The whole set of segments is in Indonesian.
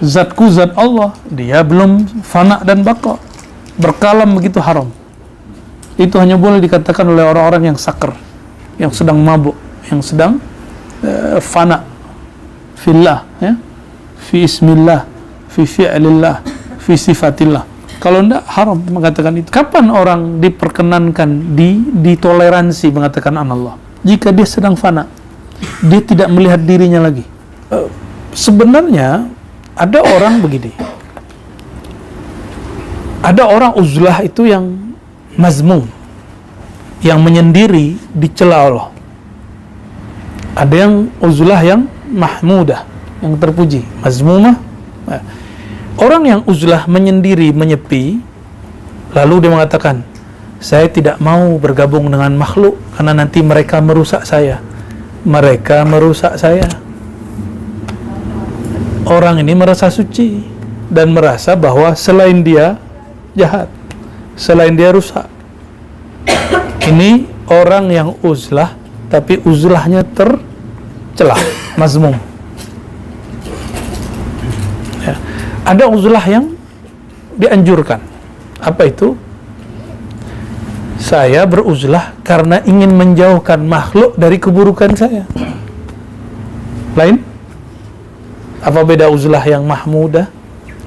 zatku zat Allah, dia belum fana dan baqa. Berkalam begitu haram. Itu hanya boleh dikatakan oleh orang-orang yang sakar, yang sedang mabuk, yang sedang fana fillah, ya, fi ismillah, fi fi'lillah, fi sifatillah. Kalau tidak, haram mengatakan itu. Kapan orang diperkenankan, ditoleransi mengatakan anallah? Jika dia sedang fana, dia tidak melihat dirinya lagi. Sebenarnya ada orang begini, ada orang uzlah itu yang mazmum, yang menyendiri dicela Allah. Ada yang uzlah yang mahmudah, yang terpuji. Mazmumah, orang yang uzlah menyendiri, menyepi, lalu dia mengatakan, saya tidak mau bergabung dengan makhluk karena nanti mereka merusak saya. Mereka merusak saya. Orang ini merasa suci dan merasa bahwa selain dia jahat, selain dia rusak. Ini orang yang uzlah, tapi uzlahnya tercelah, mazmum. Ya. Ada uzlah yang dianjurkan. Apa itu? Saya beruzlah karena ingin menjauhkan makhluk dari keburukan saya. Lain? Apa beda uzlah yang mahmudah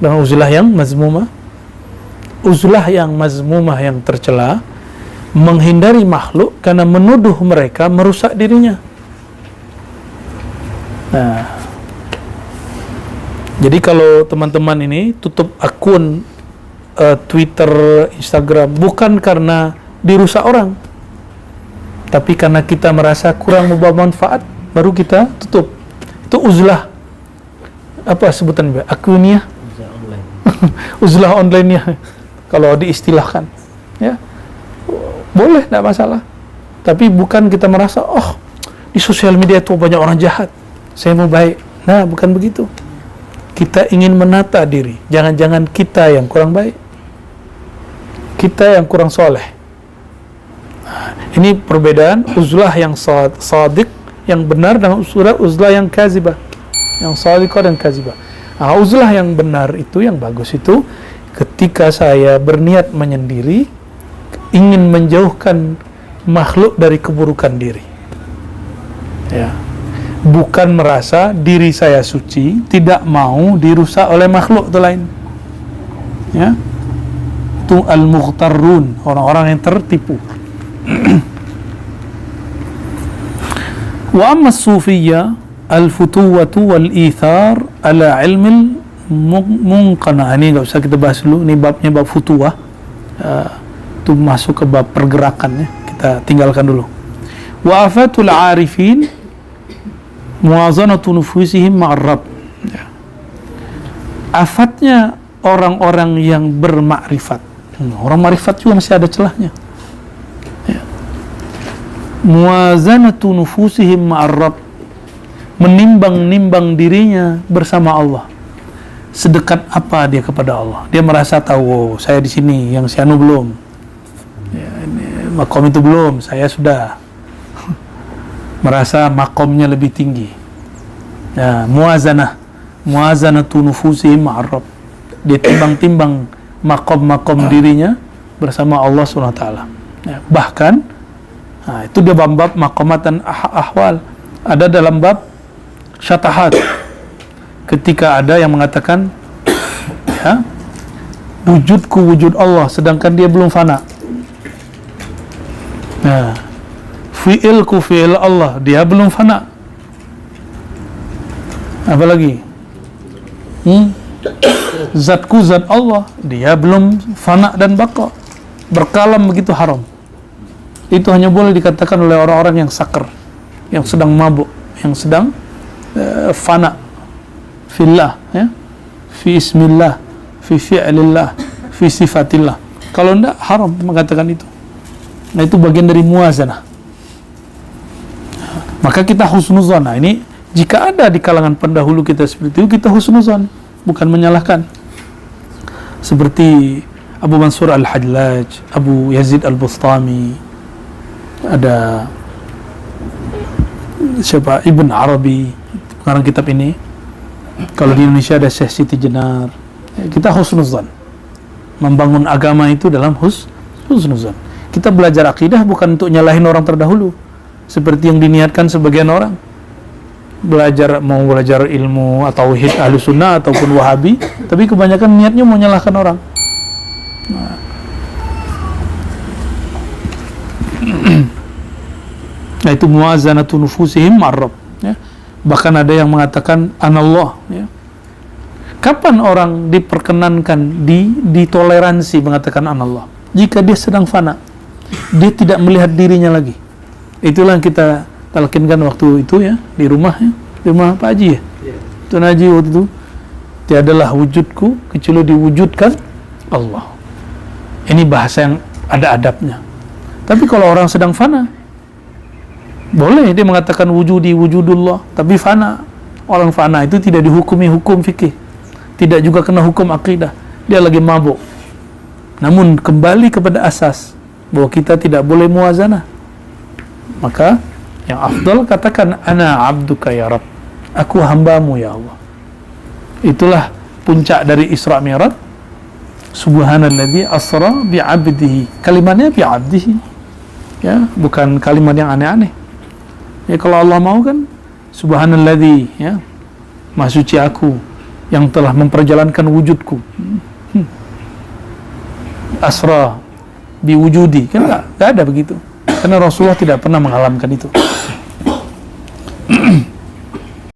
dengan uzlah yang mazmumah? Uzlah yang mazmumah, yang tercela, menghindari makhluk karena menuduh mereka merusak dirinya. Nah, jadi kalau teman-teman ini tutup akun Twitter, Instagram, bukan karena dirusak orang, tapi karena kita merasa kurang membawa manfaat, baru kita tutup. Itu uzlah. Apa sebutan akunnya? Uzlah online-nya kalau diistilahkan, ya boleh, tidak masalah. Tapi bukan kita merasa, oh di sosial media itu banyak orang jahat, saya mau baik. Nah, bukan begitu. Kita ingin menata diri. Jangan-jangan kita yang kurang baik, kita yang kurang soleh. Nah, ini perbedaan uzlah yang sadiq, yang benar, dengan uzlah yang kazibah, yang sadiqah dan kazibah. Nah, uzlah yang benar itu, yang bagus itu, ketika saya berniat menyendiri, ingin menjauhkan makhluk dari keburukan diri. Ya. Bukan merasa diri saya suci, tidak mau dirusak oleh makhluk itu lain. Ya. Itu al-mughtarrun, orang-orang yang tertipu. Wa amma as-sufiyyah al-futuwatu wal-ithar ala ilmil munqana. Ini nggak usah kita bahas dulu, ini babnya bab futuwah. Itu masuk ke bab pergerakan, ya. Kita tinggalkan dulu. Wa afatul arifin muwazanatu nufusihim ma'ar Rabb. Ya. Afatnya orang-orang yang bermakrifat. Orang makrifat juga masih ada celahnya. Ya. Muwazanatu nufusihim ma'ar Rabb, menimbang-nimbang dirinya bersama Allah. Sedekat apa dia kepada Allah? Dia merasa tahu, oh, saya di sini, yang si anu belum. Ya, ini, makom itu belum, saya sudah. Merasa makomnya lebih tinggi. Ya, muwazanatu nufusihim ma'ar Rabb. Dia timbang-timbang makom-makom dirinya bersama Allah SWT. Ya, bahkan, nah, itu dia bab makomat dan ahwal. Ada dalam bab syatahat, ketika ada yang mengatakan, ya, wujudku wujud Allah, sedangkan dia belum fana. Nah, fi'ilku fi'il Allah, dia belum fana. Apa lagi? Zatku zat Allah, dia belum fana dan baqa. Berkalam begitu haram. Itu hanya boleh dikatakan oleh orang-orang yang sakar, yang sedang mabuk, yang sedang fana fillah, ya, fi ismillah, fi fi'lillah, fi sifatillah. Kalau tidak, haram mengatakan itu. Nah, itu bagian dari muwazanah. Maka kita husnuzan. Nah, ini jika ada di kalangan pendahulu kita seperti itu, kita husnuzan, bukan menyalahkan. Seperti Abu Mansur al-Hajlaj, Abu Yazid al-Bustami, ada siapa, Ibn Arabi, pengarang kitab ini, Kalau di Indonesia ada Syekh Siti Jenar, kita husnuzan. Membangun agama itu dalam husnuzan. Kita belajar akidah bukan untuk nyalahin orang terdahulu, seperti yang diniatkan sebagian orang. Mau belajar ilmu atau tauhid ahlu sunnah ataupun wahabi, tapi kebanyakan niatnya mau nyalahkan orang. Nah, itu muwazanatu nufusihim ma'ar-Rabb, ya. Bahkan ada yang mengatakan anallah, ya. Kapan orang diperkenankan, ditoleransi mengatakan anallah? Jika dia sedang fana, dia tidak melihat dirinya lagi. Itulah yang kita talkinkan waktu itu, ya, di rumah, ya, di rumah Pak Haji, ya. Tuan Haji waktu itu, tiadalah wujudku kecuali diwujudkan Allah. Ini bahasa yang ada adabnya. Tapi kalau orang sedang fana, boleh dia mengatakan wujudi wujudullah, tapi fana. Orang fana itu tidak dihukumi hukum fikih, tidak juga kena hukum akidah. Dia lagi mabuk. Namun kembali kepada asas bahwa kita tidak boleh muwazanah. Maka yang afdal katakan ana abduka ya Rabb, aku hambamu ya Allah. Itulah puncak dari Isra Mi'raj. Subhanalladzi asra bi 'abdihi. Kalimatnya bi 'abdihi. Ya, bukan kalimat yang aneh-aneh. Ya, kalau Allah mau kan subhanalladzi, ya, maha suci aku yang telah memperjalankan wujudku. Asra bi wujudi, kan enggak ada begitu. Karena Rasulullah tidak pernah mengalamkan itu.